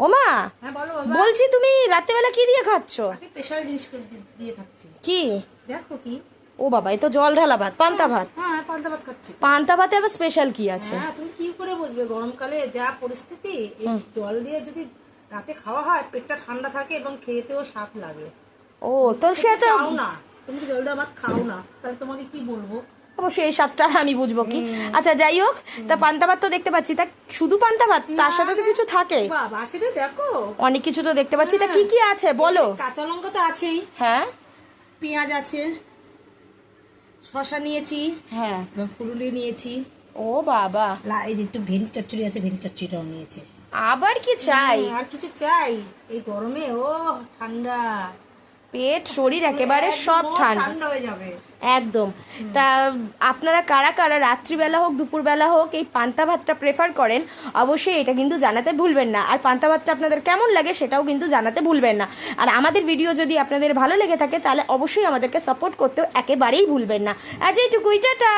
ওমা, হ্যাঁ বলো বাবা। বলছি তুমি রাত্রেবেলা কি দিয়ে খাচ্ছ? আজকে স্পেশাল জিনিস দিয়ে খাচ্ছি। কি? দেখো কি। ও বাবা, এ তো জল ঢালা ভাত, পান্তা ভাত। হ্যাঁ পান্তা ভাত খাচ্ছি। পান্তা ভাতে আবার স্পেশাল কি আছে? হ্যাঁ তুমি কি করে বুঝবে, গরমকালে যা পরিস্থিতি, এই জল দিয়ে যদি রাতে খাওয়া হয় পেটটা ঠান্ডা থাকে এবং খেতেও স্বাদ লাগে। ও তো সে তো খাও না, তুমি কি জল দিয়ে ভাত খাও না, তাহলে তোমাকে কি বলবো। অবশ্যই এই স্বাদটা আমি বুঝবো কি। আচ্ছা যাই হোক, তা পান্তা ভাত তো দেখতে পাচ্ছি, তা শুধু পান্তা ভাত, তার সাথে তো কিছু থাকে, বাবা সেটা দেখো অনেক কিছু তো দেখতে পাচ্ছি। তা কি কি আছে বলো? কাঁচা লঙ্কা তো আছেই, হ্যাঁ পেঁয়াজ আছে, শশা নিয়েছি, হ্যাঁ। এবং ফুলুলি নিয়েছি, ও বাবা, এই যে একটু ভেন্ডি চচ্চড়ি আছে, ভেন্ডি চচ্চড়িটাও নিয়েছি। আবার কি চাই? আর কিছু চাই? এই গরমে ও ঠান্ডা, পেট শরীর একেবারে সব একদম ঠান্ডা ঠান্ডা হয়ে যাবে। একদম। তা আপনারা কারা কারা রাত্রিবেলা হোক দুপুরবেলা হোক এই পান্তা ভাতটা প্রেফার করেন, অবশ্যই এটা কিন্তু জানাতে ভুলবেন না। আর পান্তা ভাতটা আপনাদের কেমন লাগে সেটাও কিন্তু জানাতে ভুলবেন না। আর আমাদের ভিডিও যদি আপনাদের ভালো লেগে থাকে তাহলে অবশ্যই আমাদেরকে সাপোর্ট করতেও একেবারেই ভুলবেন না। আজ এইটুকুই, টাটা।